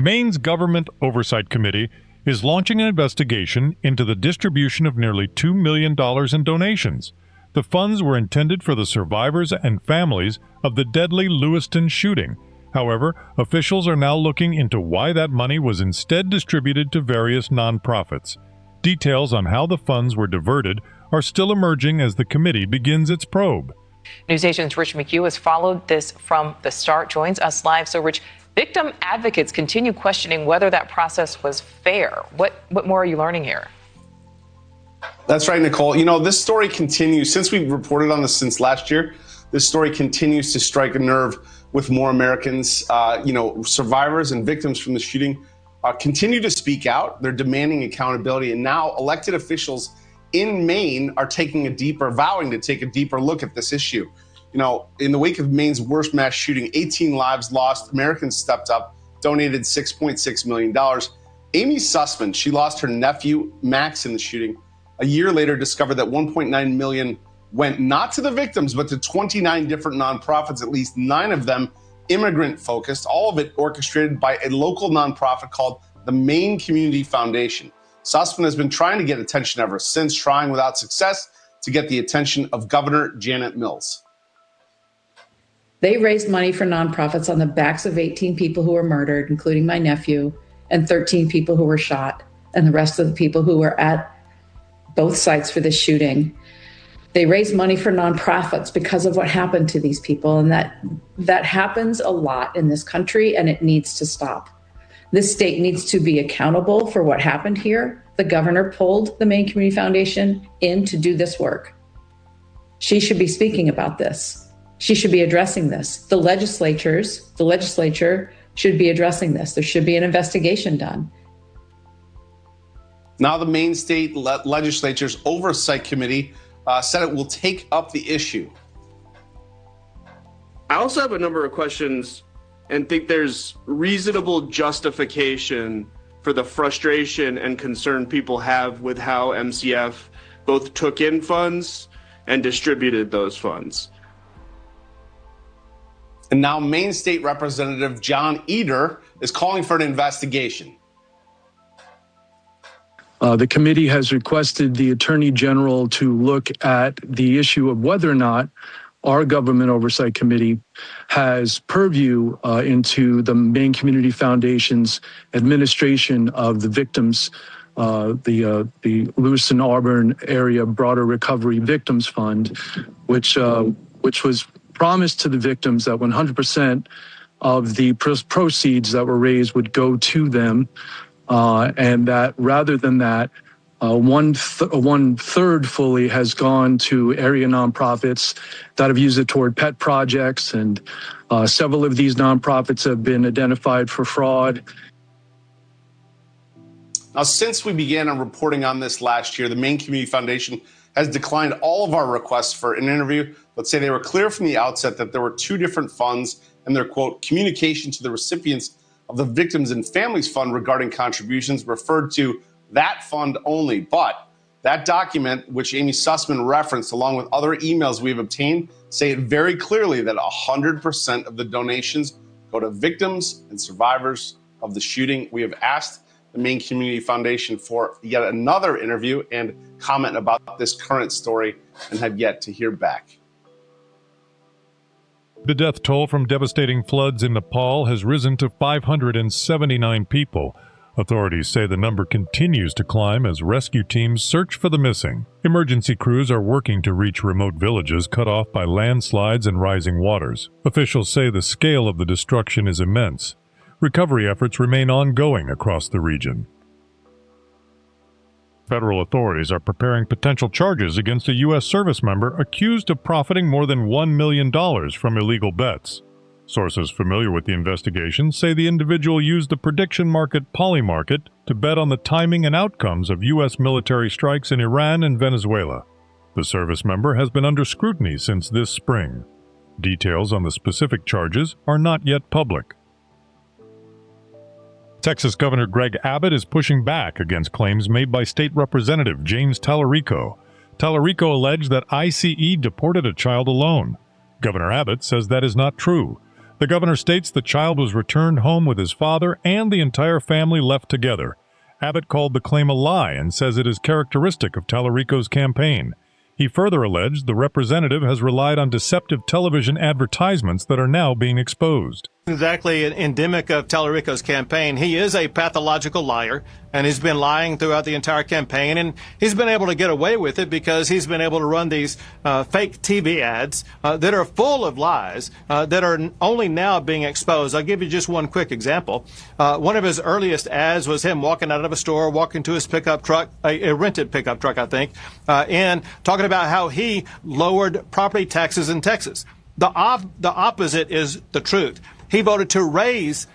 Maine's Government Oversight Committee is launching an investigation into the distribution of nearly $2 million in donations. The funds were intended for the survivors and families of the deadly Lewiston shooting. However, officials are now looking into why that money was instead distributed to various nonprofits. Details on how the funds were diverted are still emerging as the committee begins its probe. NewsNation's Rich McHugh has followed this from the start, joins us live. So, Rich, victim advocates continue questioning whether that process was fair. What more are you learning here? That's right, Nicole. You know, this story continues. Since we've reported on this since last year, this story continues to strike a nerve with more Americans. Survivors and victims from the shooting continue to speak out. They're demanding accountability. And now elected officials in Maine are vowing to take a deeper look at this issue. You know, in the wake of Maine's worst mass shooting, 18 lives lost, Americans stepped up, donated $6.6 million. Amy Sussman, she lost her nephew, Max, in the shooting. A year later, discovered that $1.9 million went not to the victims, but to 29 different nonprofits, at least 9 of them immigrant-focused, all of it orchestrated by a local nonprofit called the Maine Community Foundation. Sussman has been trying to get attention ever since, trying without success to get the attention of Governor Janet Mills. They raised money for nonprofits on the backs of 18 people who were murdered, including my nephew, and 13 people who were shot, and the rest of the people who were at both sites for this shooting. They raised money for nonprofits because of what happened to these people, and that happens a lot in this country, and it needs to stop. This state needs to be accountable for what happened here. The governor pulled the Maine Community Foundation in to do this work. She should be speaking about this. She should be addressing this. The legislature should be addressing this. There should be an investigation done. Now the Maine State Legislature's Oversight Committee said it will take up the issue. I also have a number of questions and think there's reasonable justification for the frustration and concern people have with how MCF both took in funds and distributed those funds. And now Maine State Representative John Eder is calling for an investigation. The committee has requested the Attorney General to look at the issue of whether or not our Government Oversight Committee has purview into the Maine Community Foundation's administration of the victims, the Lewiston Auburn Area Broader Recovery Victims Fund, which was promised to the victims that 100% of the proceeds that were raised would go to them. And that rather than that, one third fully has gone to area nonprofits that have used it toward pet projects, and several of these nonprofits have been identified for fraud. Now, since we began on reporting on this last year, the Maine Community Foundation has declined all of our requests for an interview. Let's say they were clear from the outset that there were 2 different funds, and their, quote, communication to the recipients of the Victims and Families Fund regarding contributions referred to that fund only. But that document, which Amy Sussman referenced, along with other emails we've obtained, say it very clearly that 100% of the donations go to victims and survivors of the shooting. We have asked the Maine Community Foundation for yet another interview and comment about this current story and have yet to hear back. The death toll from devastating floods in Nepal has risen to 579 people. Authorities say the number continues to climb as rescue teams search for the missing. Emergency crews are working to reach remote villages cut off by landslides and rising waters. Officials say the scale of the destruction is immense. Recovery efforts remain ongoing across the region. Federal authorities are preparing potential charges against a U.S. service member accused of profiting more than $1 million from illegal bets. Sources familiar with the investigation say the individual used the prediction market Polymarket to bet on the timing and outcomes of U.S. military strikes in Iran and Venezuela. The service member has been under scrutiny since this spring. Details on the specific charges are not yet public. Texas Governor Greg Abbott is pushing back against claims made by State Representative James Tallarico. Tallarico alleged that ICE deported a child alone. Governor Abbott says that is not true. The The governor states the child was returned home with his father and the entire family left together. Abbott called the claim a lie and says it is characteristic of Tallarico's campaign. He further alleged the representative has relied on deceptive television advertisements that are now being exposed. Exactly endemic of Tallarico's campaign. He is a pathological liar, and he's been lying throughout the entire campaign, and he's been able to get away with it because he's been able to run these fake TV ads that are full of lies that are only now being exposed. I'll give you just one quick example. One of his earliest ads was him walking out of a store, walking to his pickup truck, a rented pickup truck, I think, and talking about how he lowered property taxes in Texas. The opposite is the truth. He voted to raise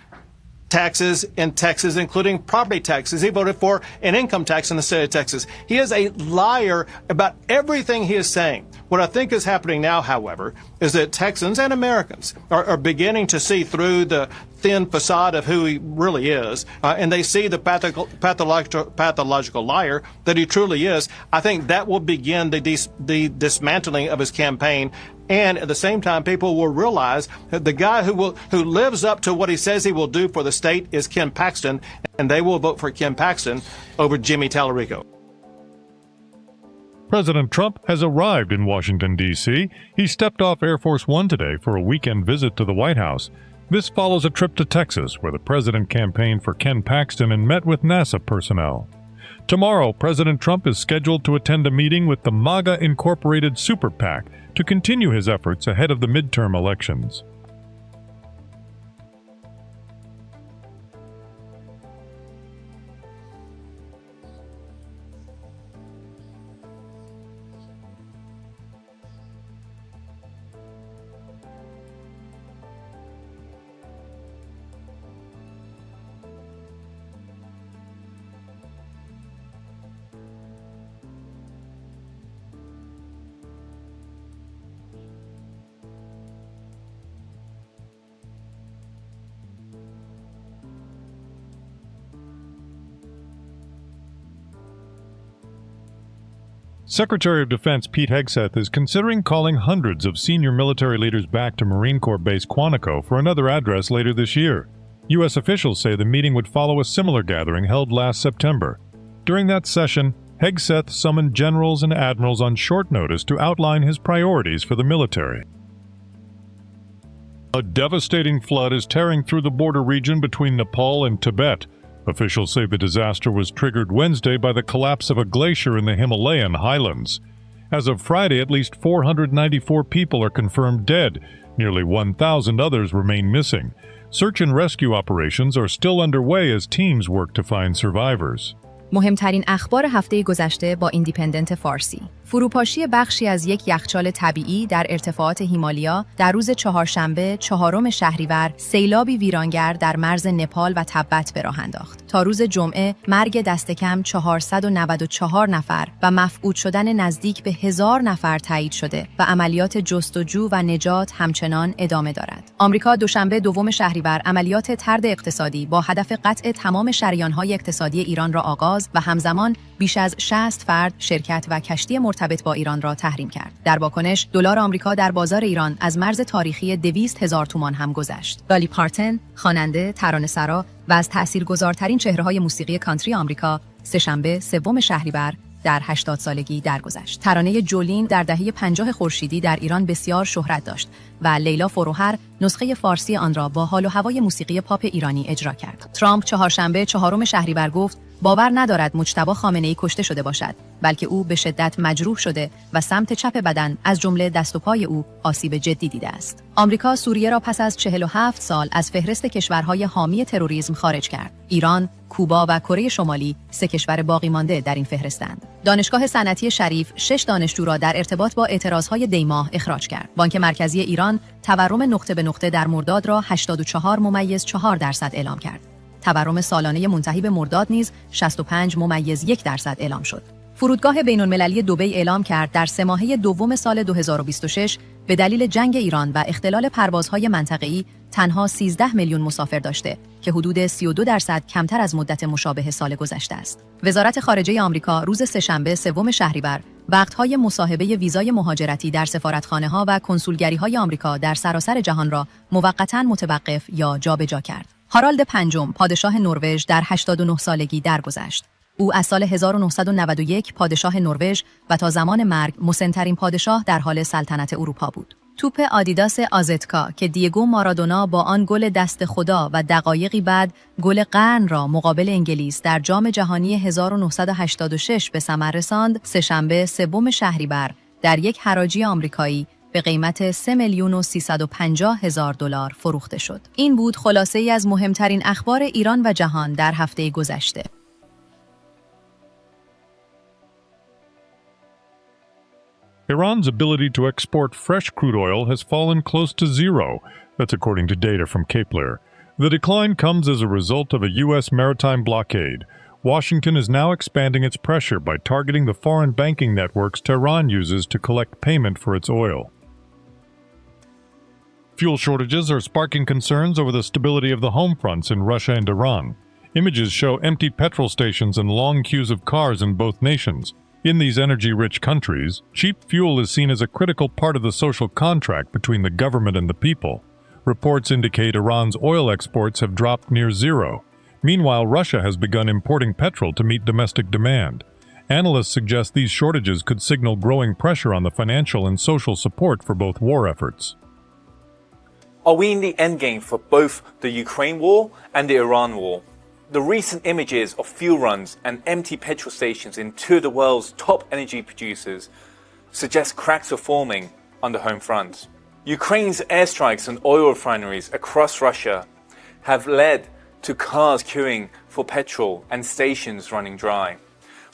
taxes in Texas, including property taxes. He voted for an income tax in the state of Texas. He is a liar about everything he is saying. What I think is happening now, however, is that Texans and Americans are beginning to see through the thin facade of who he really is, and they see the pathological liar that he truly is. I think that will begin the dismantling of his campaign. And at the same time, people will realize that the guy who lives up to what he says he will do for the state is Ken Paxton, and they will vote for Ken Paxton over Jimmy Tallarico. President Trump has arrived in Washington, D.C. He stepped off Air Force One today for a weekend visit to the White House. This follows a trip to Texas, where the president campaigned for Ken Paxton and met with NASA personnel. Tomorrow, President Trump is scheduled to attend a meeting with the MAGA Incorporated Super PAC to continue his efforts ahead of the midterm elections. Secretary of Defense Pete Hegseth is considering calling hundreds of senior military leaders back to Marine Corps Base Quantico for another address later this year. U.S. officials say the meeting would follow a similar gathering held last September. During that session, Hegseth summoned generals and admirals on short notice to outline his priorities for the military. A devastating flood is tearing through the border region between Nepal and Tibet. Officials say the disaster was triggered Wednesday by the collapse of a glacier in the Himalayan highlands. As of Friday, at least 494 people are confirmed dead. Nearly 1,000 others remain missing. Search and rescue operations are still underway as teams work to find survivors. مهمترین اخبار هفته گذشته با ایندیپندنت فارسی. فروپاشی بخشی از یک یخچال طبیعی در ارتفاعات هیمالیا در روز چهارشنبه 4 شهریور سیلابی ویرانگر در مرز نپال و تبت به راه انداخت. تا روز جمعه مرگ دست کم 494 نفر و مفقود شدن نزدیک به 1000 نفر تایید شده و عملیات جستجو و نجات همچنان ادامه دارد. آمریکا دوشنبه 2 شهریور عملیات طرد اقتصادی با هدف قطع تمام شریان‌های اقتصادی ایران را آغاز و همزمان بیش از 60 فرد، شرکت و کشتی مرتبط با ایران را تحریم کرد. در واکنش، دلار آمریکا در بازار ایران از مرز تاریخی 200,000 تومان هم گذشت. دالی پارتن، خواننده، ترانه‌سرا و از تأثیرگذارترین چهره‌های موسیقی کانتری آمریکا، سه‌شنبه 3 شهریور در 80 سالگی درگذشت. ترانه جولین در دهه 50 خورشیدی در ایران بسیار شهرت داشت و لیلا فروهر نسخه فارسی آن را با حال و هوای موسیقی پاپ ایرانی اجرا کرد. ترامپ چهارشنبه 4 شهریور گفت باور ندارد مجتبی خامنه‌ای کشته شده باشد، بلکه او به شدت مجروح شده و سمت چپ بدن از جمله دست و پای او آسیب جدی دیده است. آمریکا سوریه را پس از 47 سال از فهرست کشورهای حامی تروریسم خارج کرد. ایران، کوبا و کره شمالی 3 کشور باقی مانده در این فهرستند. دانشگاه صنعتی شریف 6 دانشجو را در ارتباط با اعتراضهای دی‌ماه اخراج کرد. بانک مرکزی ایران تورم نقطه به نقطه در مرداد را 84.4% اعلام کرد. تورم سالانه منتهی به مرداد نیز 65.1% اعلام شد. فرودگاه بین‌المللی دبی اعلام کرد در 3 ماهه دوم سال 2026 به دلیل جنگ ایران و اختلال پروازهای منطقه‌ای تنها 13 میلیون مسافر داشته که حدود 32% کمتر از مدت مشابه سال گذشته است. وزارت خارجه آمریکا روز سه‌شنبه 3 شهریور وقت‌های مصاحبه ویزای مهاجرتی در سفارتخانه‌ها و کنسولگری‌های آمریکا در سراسر جهان را موقتاً متوقف یا جابجا کرد. هارالد پنجم، پادشاه نروژ، در 89 سالگی درگذشت. او از سال 1991 پادشاه نروژ و تا زمان مرگ مسن‌ترین پادشاه در حال سلطنت اروپا بود. توپ آدیداس آزتکا که دیگو مارادونا با آن گل دست خدا و دقایقی بعد گل قرن را مقابل انگلیس در جام جهانی 1986 به ثمر رساند، سه‌شنبه 3 شهریور در یک حراجی آمریکایی به قیمت $3,350,000 فروخته شد. این بود خلاصه‌ای از مهمترین اخبار ایران و جهان در هفته گذشته. Iran's ability to export fresh crude oil has fallen close to zero. That's according to data from Kepler. The decline comes as a result of a U.S. maritime blockade. Washington is now expanding its pressure by targeting the foreign banking networks Tehran uses to collect payment for its oil. Fuel shortages are sparking concerns over the stability of the home fronts in Russia and Iran. Images show empty petrol stations and long queues of cars in both nations. In these energy-rich countries, cheap fuel is seen as a critical part of the social contract between the government and the people. Reports indicate Iran's oil exports have dropped near zero. Meanwhile, Russia has begun importing petrol to meet domestic demand. Analysts suggest these shortages could signal growing pressure on the financial and social support for both war efforts. Are we in the endgame for both the Ukraine war and the Iran war? The recent images of fuel runs and empty petrol stations in two of the world's top energy producers suggest cracks are forming on the home front. Ukraine's airstrikes on oil refineries across Russia have led to cars queuing for petrol and stations running dry.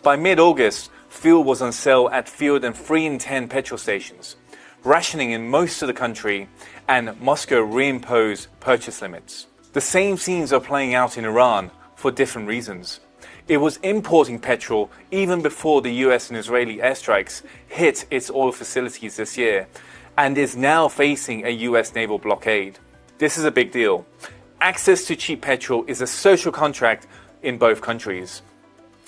By mid-August, fuel was on sale at fewer than 3 in 10 petrol stations, rationing in most of the country, and Moscow reimposed purchase limits. The same scenes are playing out in Iran for different reasons. It was importing petrol even before the US and Israeli airstrikes hit its oil facilities this year, and is now facing a US naval blockade. This is a big deal. Access to cheap petrol is a social contract in both countries.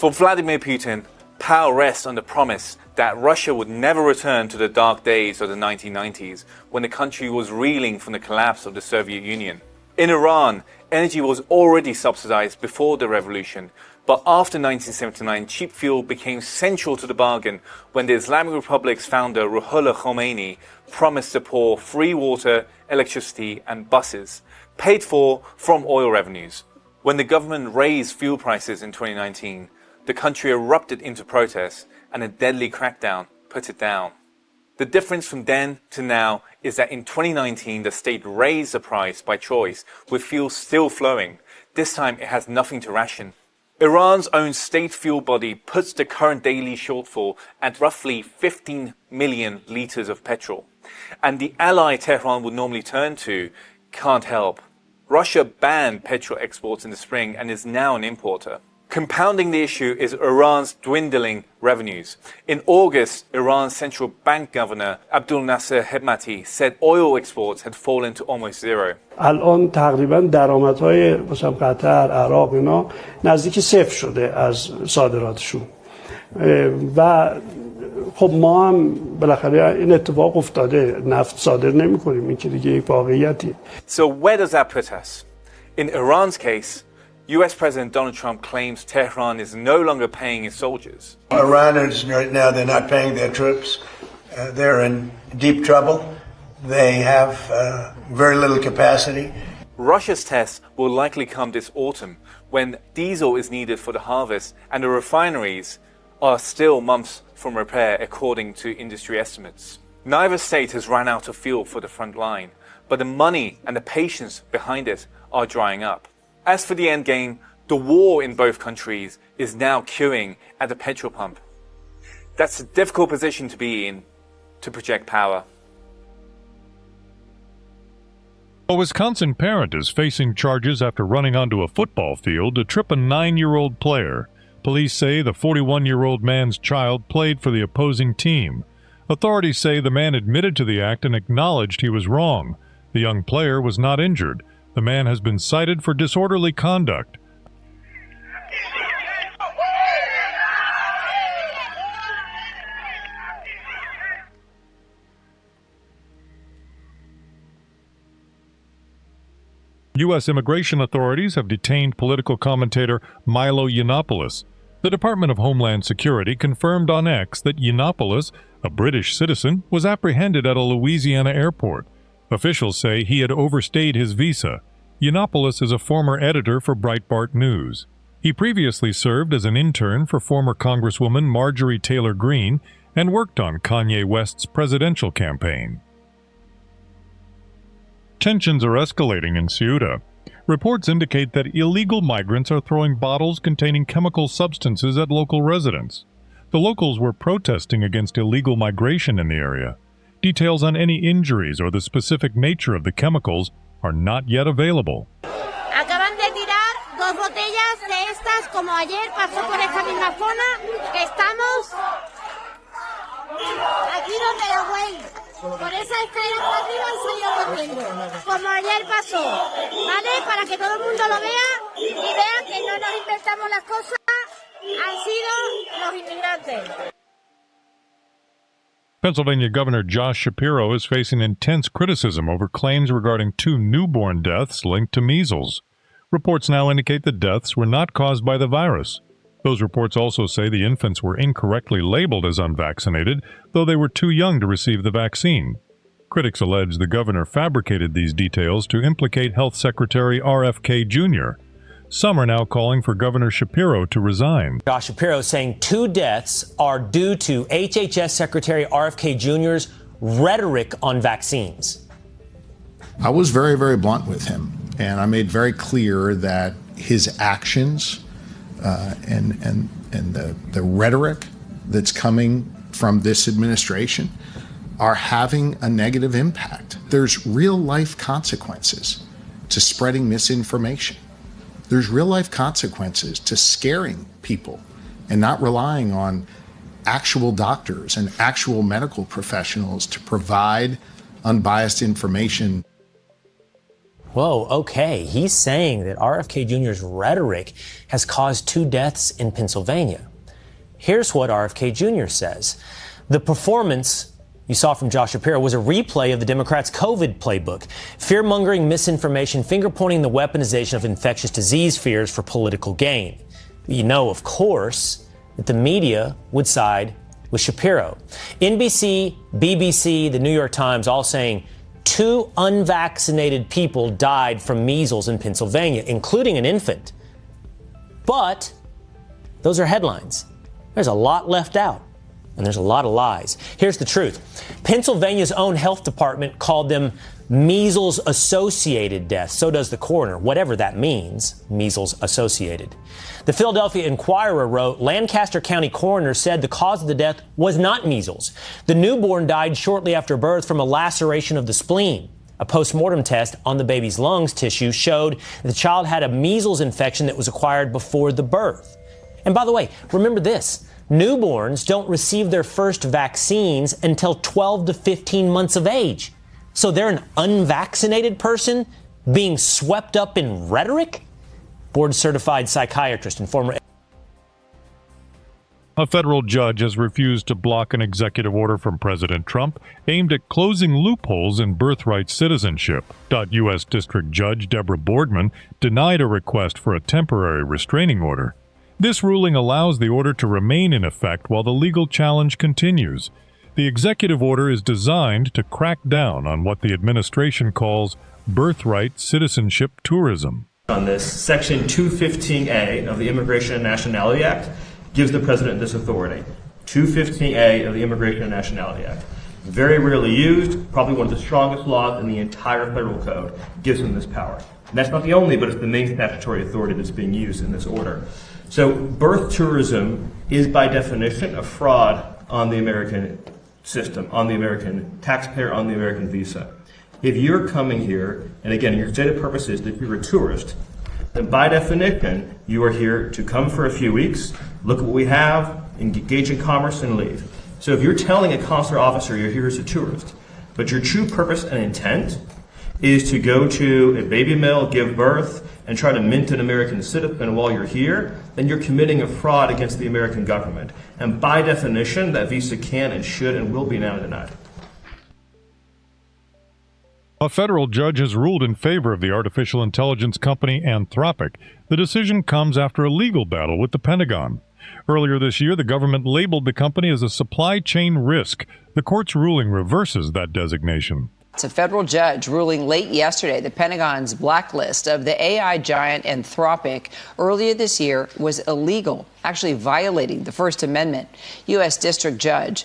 For Vladimir Putin, power rests on the promise that Russia would never return to the dark days of the 1990s, when the country was reeling from the collapse of the Soviet Union. In Iran, energy was already subsidized before the revolution, but after 1979, cheap fuel became central to the bargain when the Islamic Republic's founder Ruhollah Khomeini promised to pour free water, electricity, and buses, paid for from oil revenues. When the government raised fuel prices in 2019, the country erupted into protest, and a deadly crackdown put it down. The difference from then to now is that in 2019, the state raised the price by choice, with fuel still flowing. This time, it has nothing to ration. Iran's own state fuel body puts the current daily shortfall at roughly 15 million litres of petrol. And the ally Tehran would normally turn to can't help. Russia banned petrol exports in the spring and is now an importer. Compounding the issue is Iran's dwindling revenues. In August, Iran's central bank governor Abdul Nasser Hemati said oil exports had fallen to almost zero. الان تقریبا درآمدهای مثلا قطر، عراق اینا نزدیک صفر شده از صادراتشون. و خب ما هم بالاخره این اتفاق افتاده، نفت صادر نمی‌کنیم، این که دیگه یک واقعیتی. So where does that put us? In Iran's case, US President Donald Trump claims Tehran is no longer paying its soldiers. Iraners right now, they're not paying their troops. They're in deep trouble. They have very little capacity. Russia's test will likely come this autumn when diesel is needed for the harvest and the refineries are still months from repair according to industry estimates. Neither state has run out of fuel for the front line, but the money and the patience behind it are drying up. As for the end game, the war in both countries is now queuing at the petrol pump. That's a difficult position to be in to project power. A Wisconsin parent is facing charges after running onto a football field to trip a 9-year-old player. Police say the 41-year-old man's child played for the opposing team. Authorities say the man admitted to the act and acknowledged he was wrong. The young player was not injured. The man has been cited for disorderly conduct. U.S. immigration authorities have detained political commentator Milo Yiannopoulos. The Department of Homeland Security confirmed on X that Yiannopoulos, a British citizen, was apprehended at a Louisiana airport. Officials say he had overstayed his visa. Yiannopoulos is a former editor for Breitbart News. He previously served as an intern for former Congresswoman Marjorie Taylor Greene and worked on Kanye West's presidential campaign. Tensions are escalating in Ceuta. Reports indicate that illegal migrants are throwing bottles containing chemical substances at local residents. The locals were protesting against illegal migration in the area. Details on any injuries or the specific nature of the chemicals are not yet available. Acaban de tirar 2 botellas de estas, como ayer pasó por esta misma zona, que estamos aquí donde la güey. Por esa escalera para arriba y salió corriendo, como ayer pasó, ¿vale? Para que todo el mundo lo vea y vea que no nos inventamos las cosas, han sido los inmigrantes. Pennsylvania Governor Josh Shapiro is facing intense criticism over claims regarding 2 newborn deaths linked to measles. Reports now indicate the deaths were not caused by the virus. Those reports also say the infants were incorrectly labeled as unvaccinated, though they were too young to receive the vaccine. Critics allege the governor fabricated these details to implicate Health Secretary RFK Jr. Some are now calling for Governor Shapiro to resign. Josh Shapiro saying 2 deaths are due to HHS Secretary RFK Jr.'s rhetoric on vaccines. I was very, very blunt with him, and I made very clear that his actions and the rhetoric that's coming from this administration are having a negative impact. There's real-life consequences to spreading misinformation. There's real-life consequences to scaring people and not relying on actual doctors and actual medical professionals to provide unbiased information. Whoa, okay. He's saying that RFK Jr.'s rhetoric has caused 2 deaths in Pennsylvania. Here's what RFK Jr. says. The performance you saw from Josh Shapiro was a replay of the Democrats' COVID playbook, fear-mongering misinformation, finger-pointing the weaponization of infectious disease fears for political gain. You know, of course, that the media would side with Shapiro. NBC, BBC, the New York Times all saying 2 unvaccinated people died from measles in Pennsylvania, including an infant. But those are headlines. There's a lot left out, and there's a lot of lies. Here's the truth. Pennsylvania's own health department called them measles-associated deaths. So does the coroner, whatever that means, measles-associated. The Philadelphia Inquirer wrote, Lancaster County coroner said the cause of the death was not measles. The newborn died shortly after birth from a laceration of the spleen. A post-mortem test on the baby's lungs tissue showed that the child had a measles infection that was acquired before the birth. And by the way, remember this. Newborns don't receive their first vaccines until 12 to 15 months of age. So they're an unvaccinated person being swept up in rhetoric? Board-certified psychiatrist and former... A federal judge has refused to block an executive order from President Trump aimed at closing loopholes in birthright citizenship. U.S. District Judge Deborah Boardman denied a request for a temporary restraining order. This ruling allows the order to remain in effect while the legal challenge continues. The executive order is designed to crack down on what the administration calls birthright citizenship tourism. On this, Section 215A of the Immigration and Nationality Act gives the president this authority. 215A of the Immigration and Nationality Act. Very rarely used, probably one of the strongest laws in the entire federal code, gives him this power. And that's not the only, but it's the main statutory authority that's being used in this order. So birth tourism is by definition a fraud on the American system, on the American taxpayer, on the American visa. If you're coming here, and again, your stated purpose is that you're a tourist, then by definition, you are here to come for a few weeks, look at what we have, engage in commerce, and leave. So if you're telling a consular officer you're here as a tourist, but your true purpose and intent is to go to a baby mill, give birth, and try to mint an American citizen while you're here, then you're committing a fraud against the American government. And by definition, that visa can and should and will be now denied. A federal judge has ruled in favor of the artificial intelligence company Anthropic. The decision comes after a legal battle with the Pentagon. Earlier this year, the government labeled the company as a supply chain risk. The court's ruling reverses that designation. It's a federal judge ruling late yesterday the Pentagon's blacklist of the AI giant Anthropic earlier this year was illegal, actually violating the First Amendment. U.S. District Judge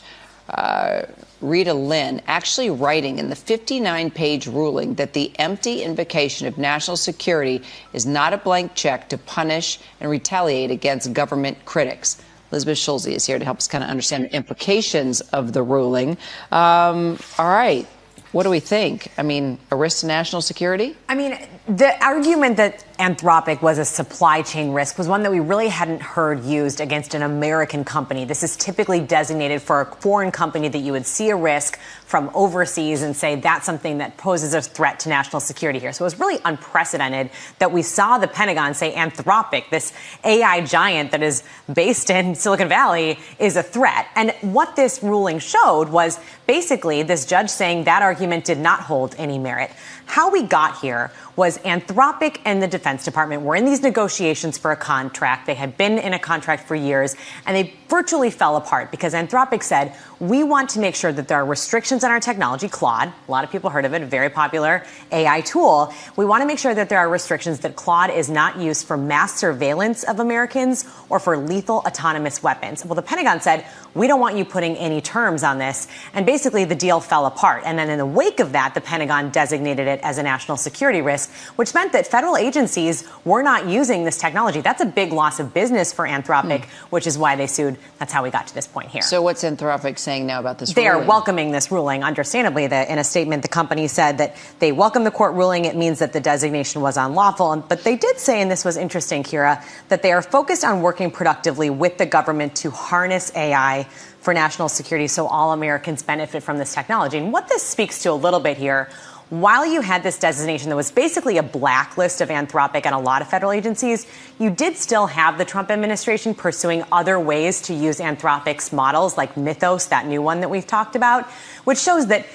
Rita Lynn actually writing in the 59-page ruling that the empty invocation of national security is not a blank check to punish and retaliate against government critics. Elizabeth Schulze is here to help us kind of understand the implications of the ruling. All right. What do we think? I mean, a risk to national security? I mean, the argument that Anthropic was a supply chain risk was one that we really hadn't heard used against an American company. This is typically designated for a foreign company that you would see a risk from overseas and say that's something that poses a threat to national security here. So it was really unprecedented that we saw the Pentagon say Anthropic, this AI giant that is based in Silicon Valley, is a threat. And what this ruling showed was basically this judge saying that argument did not hold any merit. How we got here was Anthropic and the Defense Department were in these negotiations for a contract. They had been in a contract for years, and they virtually fell apart because Anthropic said, we want to make sure that there are restrictions on our technology, Claude. A lot of people heard of it, a very popular AI tool. We want to make sure that there are restrictions that Claude is not used for mass surveillance of Americans or for lethal autonomous weapons. Well, the Pentagon said, we don't want you putting any terms on this. And basically, the deal fell apart. And then in the wake of that, the Pentagon designated it as a national security risk, which meant that federal agencies were not using this technology. That's a big loss of business for Anthropic, which is why they sued. That's how we got to this point here. So what's Anthropic saying now about this ruling? They are welcoming this ruling. Understandably, in a statement, the company said that they welcome the court ruling. It means that the designation was unlawful. But they did say, and this was interesting, Kira, that they are focused on working productively with the government to harness AI for national security so all Americans benefit from this technology. And what this speaks to a little bit here, while you had this designation that was basically a blacklist of Anthropic and a lot of federal agencies, you did still have the Trump administration pursuing other ways to use Anthropic's models like Mythos, that new one that we've talked about, which shows that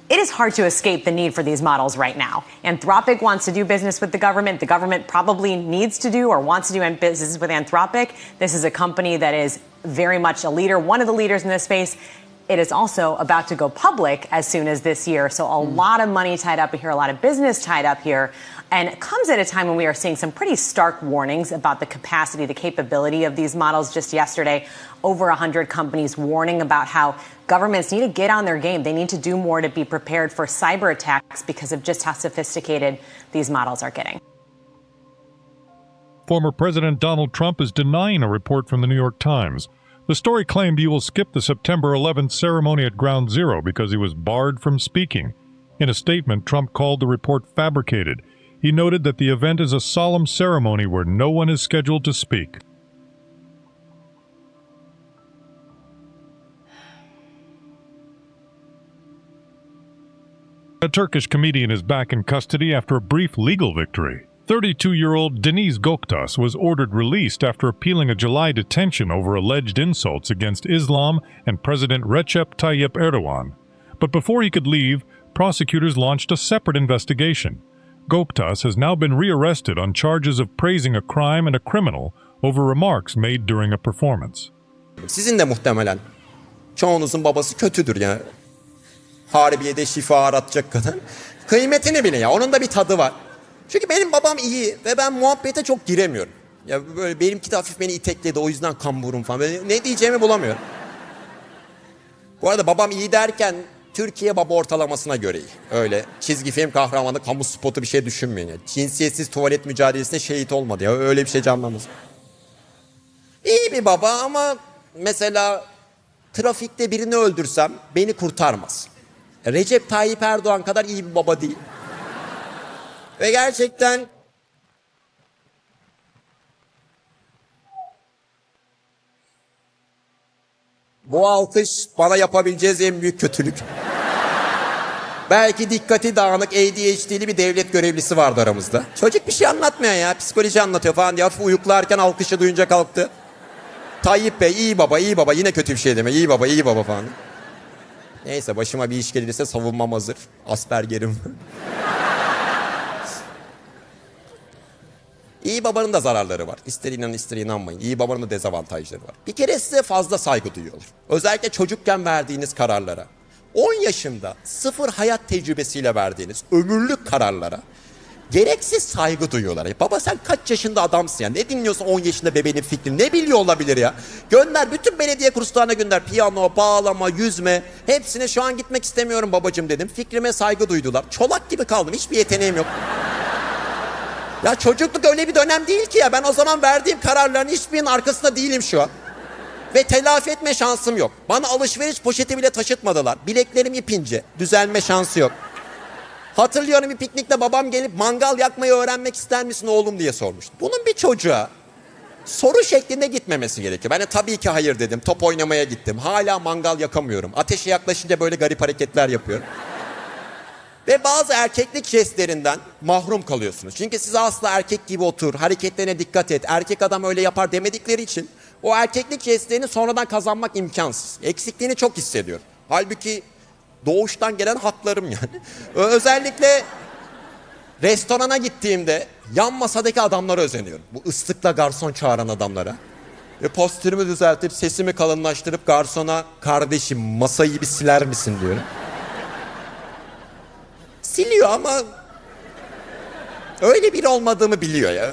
it is hard to escape the need for these models right now. Anthropic wants to do business with the government. The government probably needs to do or wants to do business with Anthropic. This is a company that is very much a leader, one of the leaders in this space. It is also about to go public as soon as this year. So a lot of money tied up here, a lot of business tied up here. And it comes at a time when we are seeing some pretty stark warnings about the capacity, the capability of these models. Just yesterday, over 100 companies warning about how governments need to get on their game. They need to do more to be prepared for cyber attacks because of just how sophisticated these models are getting. Former President Donald Trump is denying a report from the New York Times. The story claimed he will skip the September 11th ceremony at Ground Zero because he was barred from speaking. In a statement, Trump called the report fabricated. He noted that the event is a solemn ceremony where no one is scheduled to speak. A Turkish comedian is back in custody after a brief legal victory. 32-year-old Deniz Göktaş was ordered released after appealing a July detention over alleged insults against Islam and President Recep Tayyip Erdogan. But before he could leave, prosecutors launched a separate investigation. Göktaş has now been rearrested on charges of praising a crime and a criminal over remarks made during a performance. Sizin de muhtemelen çoğunuzun babası kötüdür yani. Harbiye'de şifa aratacak kadın. Kıymetini bilin ya. Onun da bir tadı var. Çünkü benim babam iyi ve ben muhabbete çok giremiyorum. Ya böyle benimki de hafif beni itekledi, o yüzden kamburum falan. Böyle ne diyeceğimi bulamıyorum. Bu arada babam iyi derken Türkiye baba ortalamasına göre iyi. Öyle çizgi film kahramanı, kamu spotu bir şey düşünmeyin. Yani cinsiyetsiz tuvalet mücadelesinde şehit olmadı ya. Öyle bir şey canlanmasın. İyi bir baba ama mesela trafikte birini öldürsem beni kurtarmaz. Recep Tayyip Erdoğan kadar iyi bir baba değil. Ve gerçekten bu alkış bana yapabileceğiniz en büyük kötülük. Belki dikkati dağınık ADHD'li bir devlet görevlisi vardı aramızda. Çocuk bir şey anlatmıyor ya, psikoloji anlatıyor falan diye hafif uyuklarken alkışı duyunca kalktı. Tayyip Bey iyi baba, iyi baba, yine kötü bir şey deme, iyi baba, iyi baba falan. Neyse başıma bir iş gelirse savunmam hazır. Aspergerim. İyi babanın da zararları var. İster inanın ister inanmayın. İyi babanın da dezavantajları var. Bir kere size fazla saygı duyuyorlar. Özellikle çocukken verdiğiniz kararlara. 10 yaşında sıfır hayat tecrübesiyle verdiğiniz ömürlük kararlara gereksiz saygı duyuyorlar. Baba sen kaç yaşında adamsın ya? Ne dinliyorsun 10 yaşında bebeğin fikrini? Ne biliyor olabilir ya? Gönder bütün belediye kurslarına gönder. Piyano, bağlama, yüzme. Hepsine şu an gitmek istemiyorum babacığım dedim. Fikrime saygı duydular. Çolak gibi kaldım. Hiçbir yeteneğim yok. Ya çocukluk öyle bir dönem değil ki ya. Ben o zaman verdiğim kararların hiçbirinin arkasında değilim şu an. Ve telafi etme şansım yok. Bana alışveriş poşeti bile taşıtmadılar. Bileklerim ipince. Düzelme şansı yok. Hatırlıyorum bir piknikte babam gelip mangal yakmayı öğrenmek ister misin oğlum diye sormuştu. Bunun bir çocuğa soru şeklinde gitmemesi gerekiyor. Ben de tabii ki hayır dedim. Top oynamaya gittim. Hala mangal yakamıyorum. Ateşe yaklaşınca böyle garip hareketler yapıyorum. Ve bazı erkeklik jestlerinden mahrum kalıyorsunuz. Çünkü size asla erkek gibi otur, hareketlerine dikkat et, erkek adam öyle yapar demedikleri için o erkeklik jestlerini sonradan kazanmak imkansız. Eksikliğini çok hissediyorum. Halbuki doğuştan gelen haklarım yani. Özellikle restorana gittiğimde yan masadaki adamlara özeniyorum. Bu ıslıkla garson çağıran adamlara. Ve postürümü düzeltip sesimi kalınlaştırıp garsona kardeşim masayı bir siler misin diyorum. Siliyor ama öyle biri olmadığımı biliyor ya.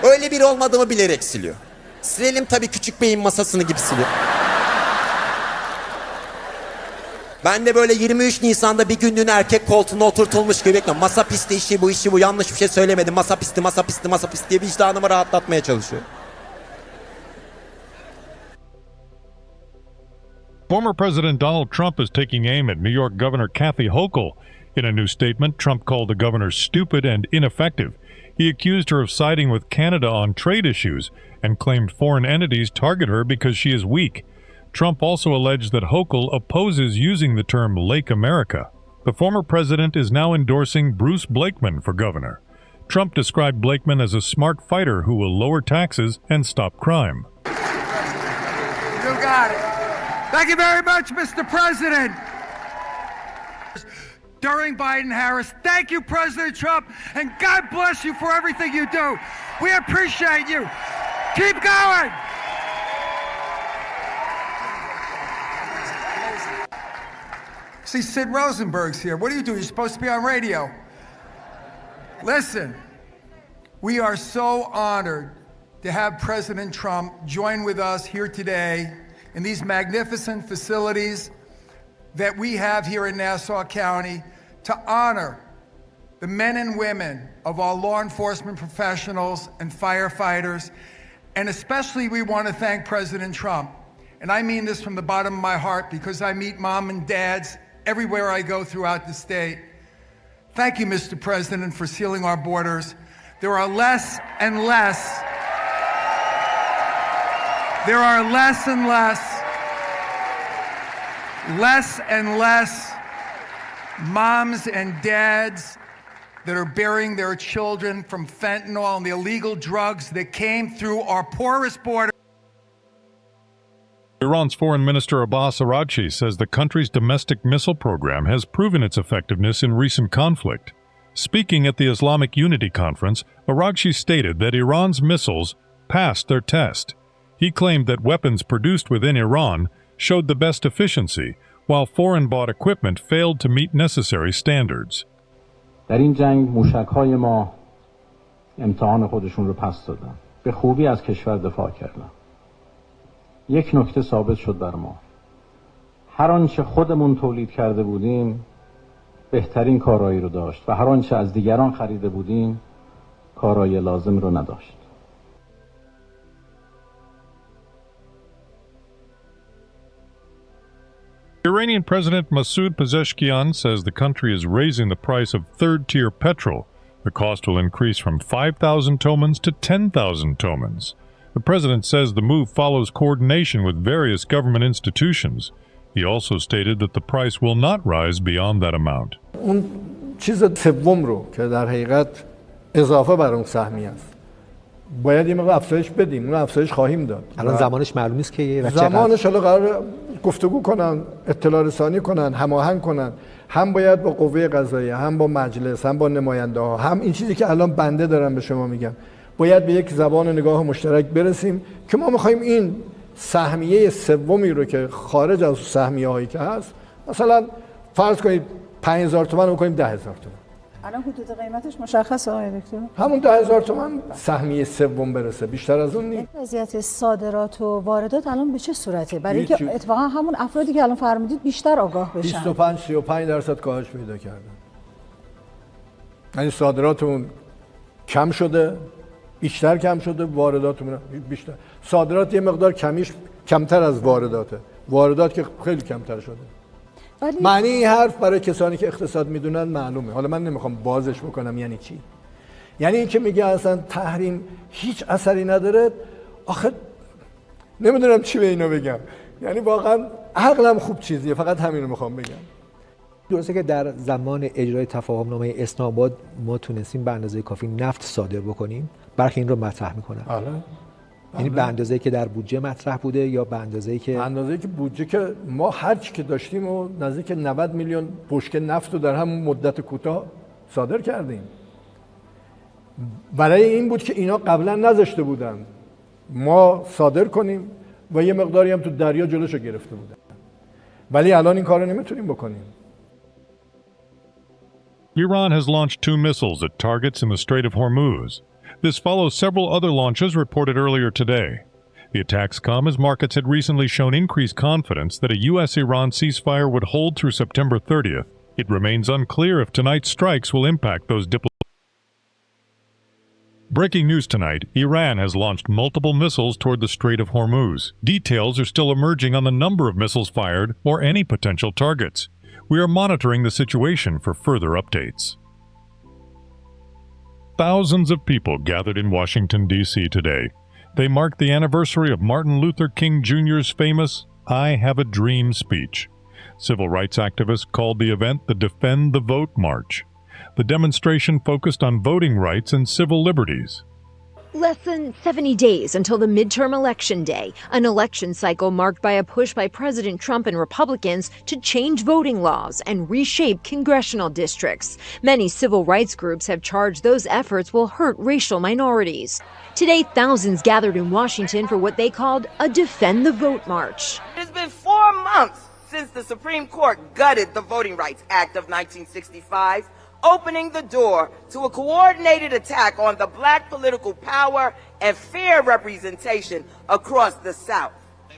Öyle biri olmadığımı bilerek siliyor. Silelim tabii küçük beyin masasını gibi siliyor. Ben de böyle 23 Nisan'da bir günlüğüne erkek koltuğuna oturtulmuş gibi bekliyorum. Masa pisti işi bu işi bu yanlış bir şey söylemedim. Masa pisti masa pisti masa pisti diye vicdanımı rahatlatmaya çalışıyor. Former President Donald Trump is taking aim at New York Governor Kathy Hochul. In a new statement, Trump called the governor stupid and ineffective. He accused her of siding with Canada on trade issues and claimed foreign entities target her because she is weak. Trump also alleged that Hochul opposes using the term Lake America. The former president is now endorsing Bruce Blakeman for governor. Trump described Blakeman as a smart fighter who will lower taxes and stop crime. You got it. Thank you very much, Mr. President. During Biden-Harris, thank you, President Trump, and God bless you for everything you do. We appreciate you. Keep going. See, Sid Rosenberg's here. What do? You're supposed to be on radio. Listen, we are so honored to have President Trump join with us here today in these magnificent facilities that we have here in Nassau County to honor the men and women of our law enforcement professionals and firefighters. And especially we want to thank President Trump. And I mean this from the bottom of my heart because I meet mom and dads everywhere I go throughout the state. Thank you, Mr. President, for sealing our borders. There are less and less moms and dads that are burying their children from fentanyl and the illegal drugs that came through our porous border. Iran's Foreign Minister Abbas Araghchi says the country's domestic missile program has proven its effectiveness in recent conflict. Speaking at the Islamic Unity Conference, Araghchi stated that Iran's missiles passed their test. He claimed that weapons produced within Iran showed the best efficiency, while foreign-bought equipment failed to meet necessary standards. در این جنگ موشک‌های ما امتحان خودشون رو پس دادن. به خوبی از کشور دفاع کردن. یک نکته ثابت شد بر ما. هر آنچه خودمون تولید کرده بودیم بهترین کارایی رو داشت و هر آنچه از دیگران خریده بودیم کارایی لازم رو نداشت. Iranian President Masoud Pezeshkian says the country is raising the price of third-tier petrol. The cost will increase from 5,000 tomans to 10,000 tomans. The president says the move follows coordination with various government institutions. He also stated that the price will not rise beyond that amount. اون چیز سوم رو که در حقیقت اضافه بر اون سهمی است. باید یه مقدار افزایش بدیم. اون افزایش خواهیم داد. الان زمانش معلوم نیست که زمانش حالا قرار گفتگو کنن، اطلاع رسانی کنن، هماهنگ کنن. هم باید با قوه قضاییه، هم با مجلس، هم با نماینده ها، هم این چیزی که الان بنده دارم به شما میگم، باید به یک زبان نگاه مشترک برسیم که ما میخوایم این سهمیه سومی رو که خارج از سهمیه هایی که هست، مثلا فرض کنید 5000 تومان رو بکنیم 10000 تومان. الان حدود قیمتش مشخصه آقای دکتر؟ همون 10000 تومان سهمیه سوم برسه، بیشتر از اون نیست. وضعیت صادرات و واردات الان به چه صورته؟ برای اینکه اتفاقا همون افرادی که الان فرمودید بیشتر آگاه بشن. 25-35% کاهش پیدا کردن. یعنی صادراتمون کم شده، بیشتر کم شده، وارداتمون بیشتر. صادرات یه مقدار کمتر از وارداته. واردات که خیلی کمتر شده. معنی این حرف برای کسانی که اقتصاد میدونن معلومه. حالا من نمیخوام بازش بکنم یعنی چی. یعنی این که میگه اصلا تحریم هیچ اثری نداره، آخه نمیدونم چی به اینا بگم. یعنی واقعا عقلم خوب چیزیه، فقط همین رو میخوام بگم. درسته که در زمان اجرای تفاهمنامه اسلام آباد ما تونستیم به اندازه کافی نفت صادر بکنیم، برخی این رو مطرح میکنن. یعنی به اندازه‌ای که در بودجه مطرح بوده یا به اندازه‌ای که بودجه که ما هر چی که داشتیم و نزدیک 90 میلیون بشکه نفت رو در همون مدت کوتاه صادر کردیم. برای این بود که اینا قبلا نذاشته بودن ما صادر کنیم و یه مقداری هم تو دریا جلوشو گرفته بودن. ولی الان این کارو نمیتونیم بکنیم. Iran has launched 2 missiles at targets in the Strait of Hormuz. This follows several other launches reported earlier today. The attacks come as markets had recently shown increased confidence that a U.S.-Iran ceasefire would hold through September 30th. It remains unclear if tonight's strikes will impact those Breaking news tonight, Iran has launched multiple missiles toward the Strait of Hormuz. Details are still emerging on the number of missiles fired or any potential targets. We are monitoring the situation for further updates. Thousands of people gathered in Washington, D.C. today. They marked the anniversary of Martin Luther King Jr.'s famous "I Have a Dream" speech. Civil rights activists called the event the Defend the Vote March. The demonstration focused on voting rights and civil liberties. Less than 70 days until the midterm election day, an election cycle marked by a push by President Trump and Republicans to change voting laws and reshape congressional districts. Many civil rights groups have charged those efforts will hurt racial minorities. Today, thousands gathered in Washington for what they called a Defend the Vote March. It's been 4 months since the Supreme Court gutted the Voting Rights Act of 1965, opening the door to a coordinated attack on the black political power and fair representation across the South.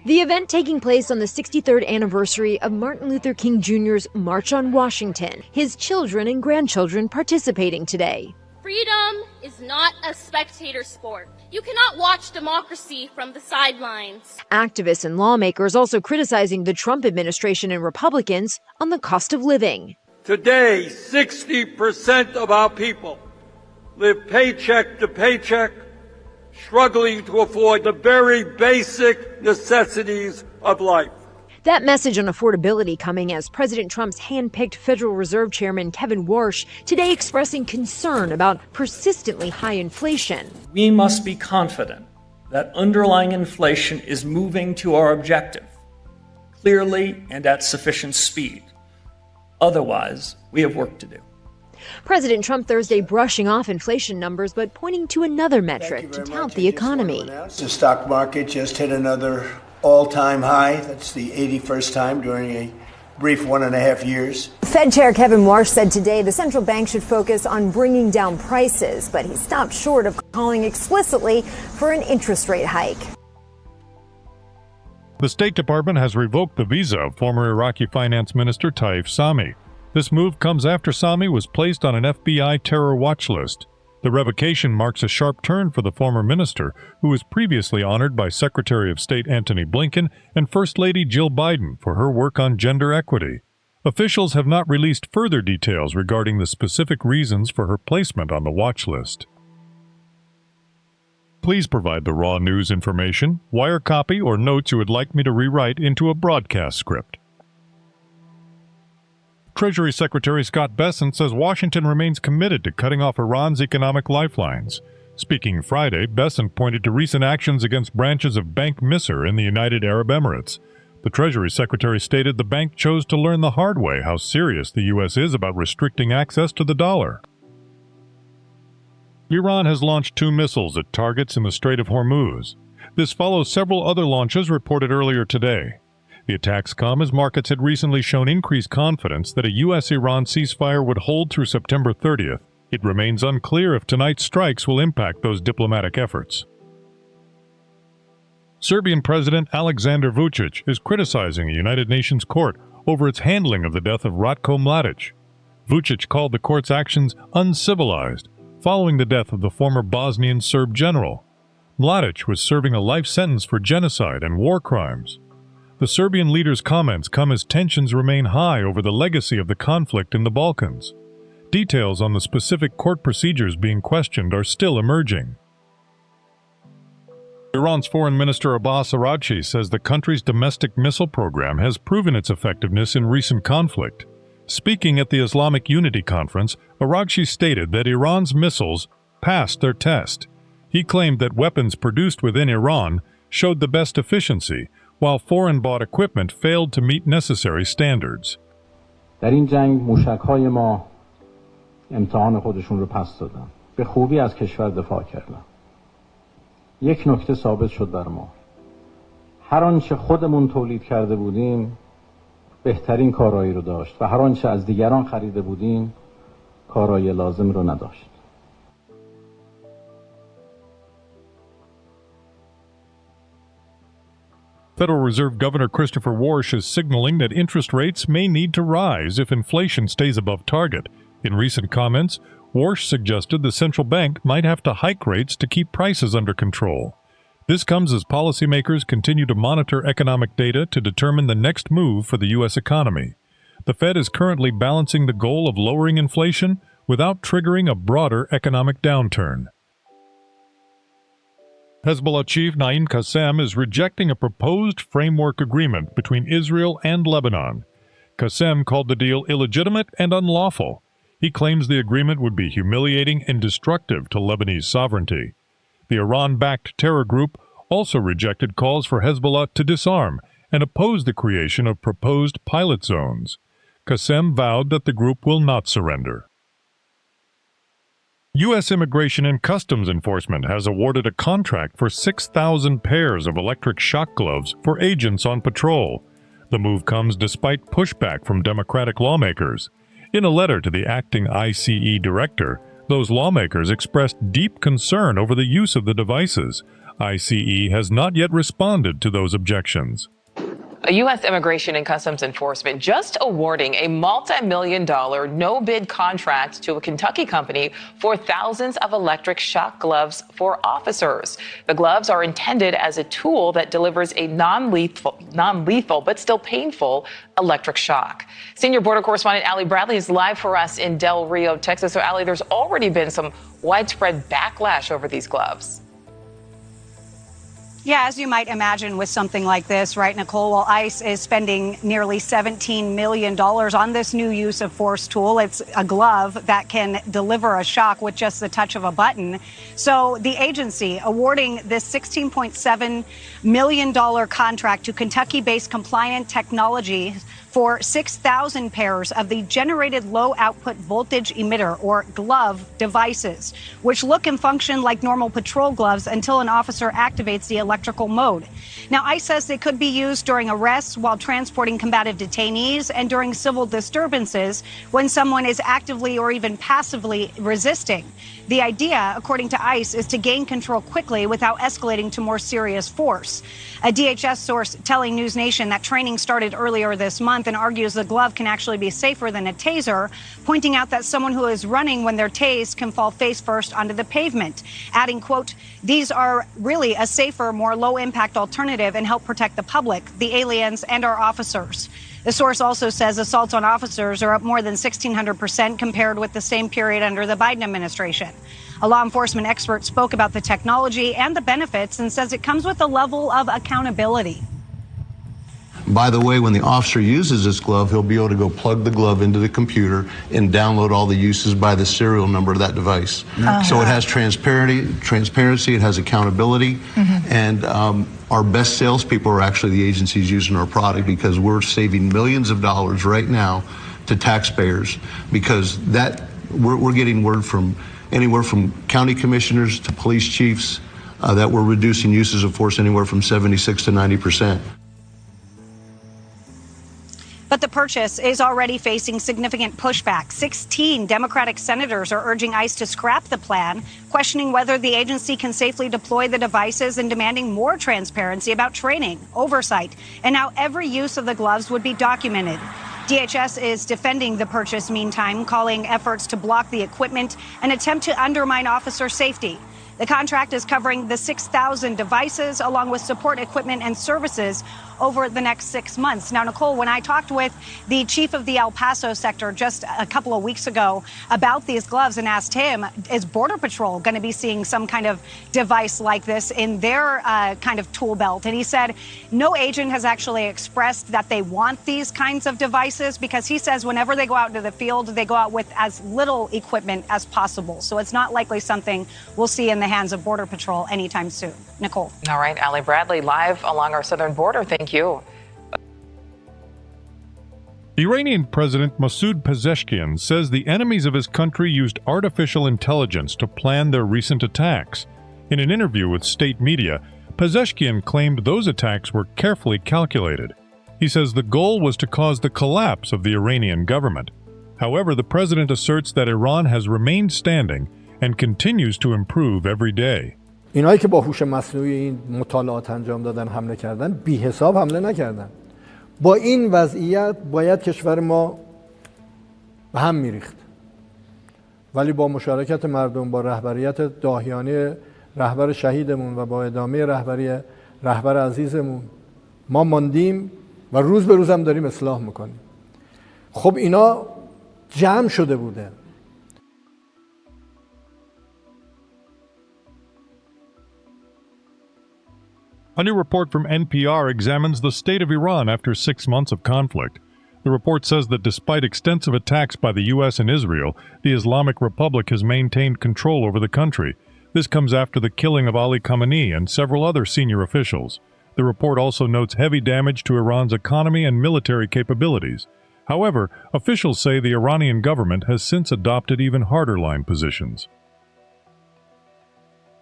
The event taking place on the 63rd anniversary of Martin Luther King Jr.'s March on Washington, his children and grandchildren participating today. Freedom is not a spectator sport. You cannot watch democracy from the sidelines. Activists and lawmakers also criticizing the Trump administration and Republicans on the cost of living. Today, 60% of our people live paycheck to paycheck, struggling to afford the very basic necessities of life. That message on affordability coming as President Trump's hand-picked Federal Reserve Chairman Kevin Warsh today expressing concern about persistently high inflation. We must be confident that underlying inflation is moving to our objective, clearly and at sufficient speed. Otherwise, we have work to do. President Trump Thursday brushing off inflation numbers but pointing to another metric to tout the economy. The stock market just hit another all-time high. That's the 81st time during a brief 1.5 years. Fed Chair Kevin Warsh said today the central bank should focus on bringing down prices, but he stopped short of calling explicitly for an interest rate hike. The State Department has revoked the visa of former Iraqi Finance Minister Taif Sami. This move comes after Sami was placed on an FBI terror watch list. The revocation marks a sharp turn for the former minister, who was previously honored by Secretary of State Antony Blinken and First Lady Jill Biden for her work on gender equity. Officials have not released further details regarding the specific reasons for her placement on the watch list. Please provide the raw news information, wire copy, or notes you would like me to rewrite into a broadcast script. Treasury Secretary Scott Bessent says Washington remains committed to cutting off Iran's economic lifelines. Speaking Friday, Bessent pointed to recent actions against branches of Bank Misr in the United Arab Emirates. The Treasury Secretary stated the bank chose to learn the hard way how serious the U.S. is about restricting access to the dollar. Iran has launched 2 missiles at targets in the Strait of Hormuz. This follows several other launches reported earlier today. The attacks come as markets had recently shown increased confidence that a U.S.-Iran ceasefire would hold through September 30th. It remains unclear if tonight's strikes will impact those diplomatic efforts. Serbian President Aleksandar Vučić is criticizing a United Nations court over its handling of the death of Ratko Mladić. Vučić called the court's actions uncivilized following the death of the former Bosnian Serb general. Mladić was serving a life sentence for genocide and war crimes. The Serbian leader's comments come as tensions remain high over the legacy of the conflict in the Balkans. Details on the specific court procedures being questioned are still emerging. Iran's Foreign Minister Abbas Araghchi says the country's domestic missile program has proven its effectiveness in recent conflict. Speaking at the Islamic Unity Conference, Araghchi stated that Iran's missiles passed their test. He claimed that weapons produced within Iran showed the best efficiency, while foreign-bought equipment failed to meet necessary standards. در این جنگ موشک‌های ما امتحان خودشون رو پس دادن. به خوبی از کشور دفاع کردن. یک نکته ثابت شد بر ما. هر آنچه خودمون تولید کرده بودیم بهترین کارایی رو داشت و هر آنچه از دیگران خریده بودیم کارایی لازم رو نداشت. Federal Reserve Governor Christopher Warsh is signaling that interest rates may need to rise if inflation stays above target. In recent comments, Warsh suggested the central bank might have to hike rates to keep prices under control. This comes as policymakers continue to monitor economic data to determine the next move for the U.S. economy. The Fed is currently balancing the goal of lowering inflation without triggering a broader economic downturn. Hezbollah chief Naim Qassem is rejecting a proposed framework agreement between Israel and Lebanon. Qassem called the deal illegitimate and unlawful. He claims the agreement would be humiliating and destructive to Lebanese sovereignty. The Iran-backed terror group also rejected calls for Hezbollah to disarm and opposed the creation of proposed pilot zones. Qassem vowed that the group will not surrender. U.S. Immigration and Customs Enforcement has awarded a contract for 6,000 pairs of electric shock gloves for agents on patrol. The move comes despite pushback from Democratic lawmakers. In a letter to the acting ICE director, those lawmakers expressed deep concern over the use of the devices. ICE has not yet responded to those objections. A U.S. Immigration and Customs Enforcement just awarding a multi-million-dollar no-bid contract to a Kentucky company for thousands of electric shock gloves for officers. The gloves are intended as a tool that delivers a non-lethal but still painful electric shock. Senior border correspondent Allie Bradley is live for us in Del Rio, Texas. So, Allie, there's already been some widespread backlash over these gloves. Yeah, as you might imagine with something like this, right, Nicole? Well, ICE is spending nearly $17 million on this new use of force tool. It's a glove that can deliver a shock with just the touch of a button. So the agency awarding this $16.7 million contract to Kentucky-based Compliant Technology for 6,000 pairs of the generated low output voltage emitter or glove devices, which look and function like normal patrol gloves until an officer activates the electrical mode. Now, ICE says they could be used during arrests while transporting combative detainees and during civil disturbances when someone is actively or even passively resisting. The idea, according to ICE, is to gain control quickly without escalating to more serious force. A DHS source telling News Nation that training started earlier this month and argues the glove can actually be safer than a taser, pointing out that someone who is running when they're tased can fall face first onto the pavement, adding, quote, "These are really a safer, more low-impact alternative and help protect the public, the aliens, and our officers." The source also says assaults on officers are up more than 1,600% compared with the same period under the Biden administration. A law enforcement expert spoke about the technology and the benefits and says it comes with a level of accountability. By the way, when the officer uses this glove, he'll be able to go plug the glove into the computer and download all the uses by the serial number of that device. So it has transparency, it has accountability, and our best salespeople are actually the agencies using our product, because we're saving millions of dollars right now to taxpayers, because we're getting word from anywhere from county commissioners to police chiefs that we're reducing uses of force anywhere from 76 to 90%. But the purchase is already facing significant pushback. 16 Democratic senators are urging ICE to scrap the plan, questioning whether the agency can safely deploy the devices and demanding more transparency about training, oversight, and how every use of the gloves would be documented. DHS is defending the purchase meantime, calling efforts to block the equipment an attempt to undermine officer safety. The contract is covering the 6,000 devices, along with support equipment and services over the next 6 months. Now, Nicole, when I talked with the chief of the El Paso sector just a couple of weeks ago about these gloves and asked him, is Border Patrol going to be seeing some kind of device like this in their kind of tool belt? And he said no agent has actually expressed that they want these kinds of devices, because he says whenever they go out into the field, they go out with as little equipment as possible. So it's not likely something we'll see in the hands of Border Patrol anytime soon. Nicole. All right, Allie Bradley, live along our southern border. Thank you. Iranian President Masoud Pezeshkian says the enemies of his country used artificial intelligence to plan their recent attacks. In an interview with state media, Pezeshkian claimed those attacks were carefully calculated. He says the goal was to cause the collapse of the Iranian government. However, the president asserts that Iran has remained standing and continues to improve every day. اینایی که با هوش مصنوعی این مطالعات انجام دادن، حمله کردن، بی حساب حمله نکردن. با این وضعیت باید کشور ما به هم میریخت. ولی با مشارکت مردم، با رهبریت داهیانه رهبر شهیدمون و با ادامه رهبری رهبر عزیزمون ما ماندیم و روز به روز هم داریم اصلاح میکنیم. خب اینا جمع شده بوده. A new report from NPR examines the state of Iran after 6 months of conflict. The report says that despite extensive attacks by the U.S. and Israel, the Islamic Republic has maintained control over the country. This comes after the killing of Ali Khamenei and several other senior officials. The report also notes heavy damage to Iran's economy and military capabilities. However, officials say the Iranian government has since adopted even harder line positions.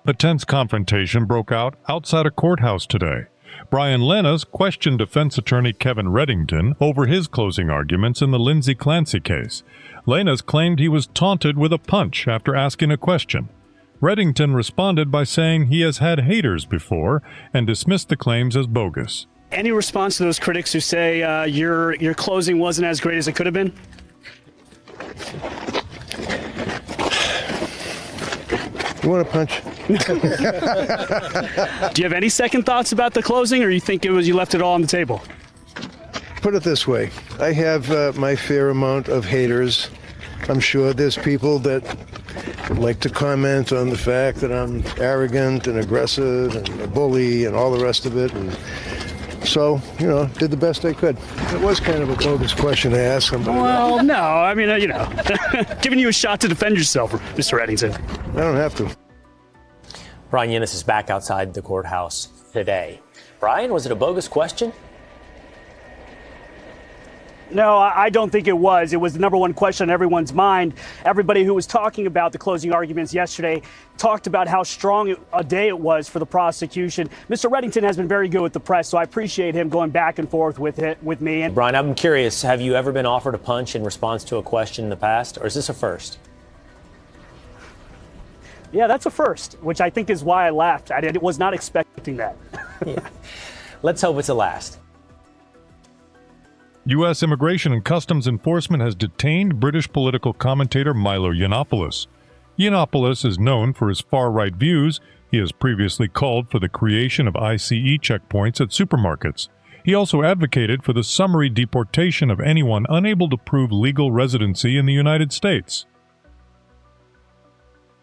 A tense confrontation broke out outside a courthouse today. Brian Lenas questioned defense attorney Kevin Reddington over his closing arguments in the Lindsay Clancy case. Lenas claimed he was taunted with a punch after asking a question. Reddington responded by saying he has had haters before and dismissed the claims as bogus. Any response to those critics who say your closing wasn't as great as it could have been? You want a punch? Do you have any second thoughts about the closing, or you think it was you left it all on the table? Put it this way. I have my fair amount of haters. I'm sure there's people that like to comment on the fact that I'm arrogant and aggressive and a bully and all the rest of it. And so, did the best I could. It was kind of a bogus question to ask somebody. Well, no. I mean, giving you a shot to defend yourself, Mr. Reddington. I don't have to. Brian Yennis is back outside the courthouse today. Brian, was it a bogus question? No, I don't think it was. It was the number one question on everyone's mind. Everybody who was talking about the closing arguments yesterday talked about how strong a day it was for the prosecution. Mr. Reddington has been very good with the press, so I appreciate him going back and forth with me. And Brian, I'm curious, have you ever been offered a punch in response to a question in the past, or is this a first? Yeah, that's a first, which I think is why I laughed. I was not expecting that. Yeah. Let's hope it's a last. U.S. Immigration and Customs Enforcement has detained British political commentator Milo Yiannopoulos. Yiannopoulos is known for his far-right views. He has previously called for the creation of ICE checkpoints at supermarkets. He also advocated for the summary deportation of anyone unable to prove legal residency in the United States.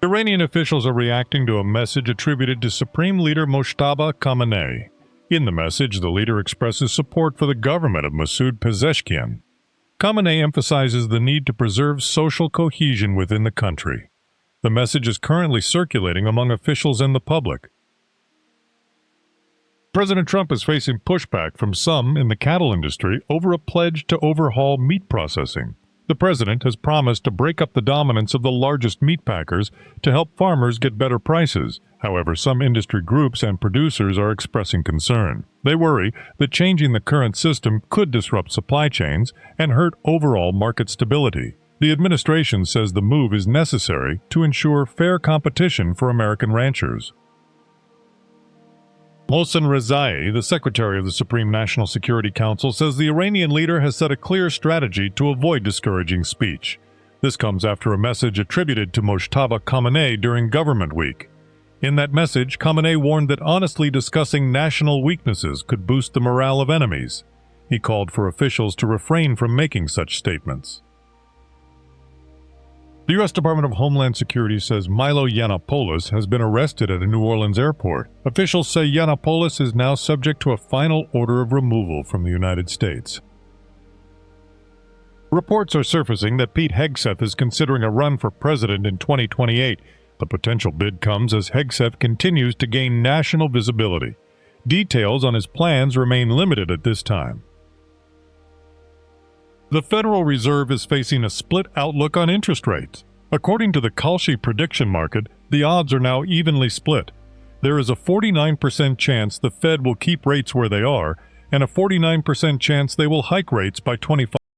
Iranian officials are reacting to a message attributed to Supreme Leader Mojtaba Khamenei. In the message, the leader expresses support for the government of Masoud Pezeshkian. Khamenei emphasizes the need to preserve social cohesion within the country. The message is currently circulating among officials and the public. President Trump is facing pushback from some in the cattle industry over a pledge to overhaul meat processing. The president has promised to break up the dominance of the largest meat packers to help farmers get better prices. However, some industry groups and producers are expressing concern. They worry that changing the current system could disrupt supply chains and hurt overall market stability. The administration says the move is necessary to ensure fair competition for American ranchers. Mohsen Rezai, the Secretary of the Supreme National Security Council, says the Iranian leader has set a clear strategy to avoid discouraging speech. This comes after a message attributed to Mojtaba Khamenei during Government Week. In that message, Khamenei warned that honestly discussing national weaknesses could boost the morale of enemies. He called for officials to refrain from making such statements. The U.S. Department of Homeland Security says Milo Yiannopoulos has been arrested at a New Orleans airport. Officials say Yiannopoulos is now subject to a final order of removal from the United States. Reports are surfacing that Pete Hegseth is considering a run for president in 2028. The potential bid comes as Hegseth continues to gain national visibility. Details on his plans remain limited at this time. The Federal Reserve is facing a split outlook on interest rates. According to the Kalshi prediction market, the odds are now evenly split. There is a 49% chance the Fed will keep rates where they are, and a 49% chance they will hike rates by 25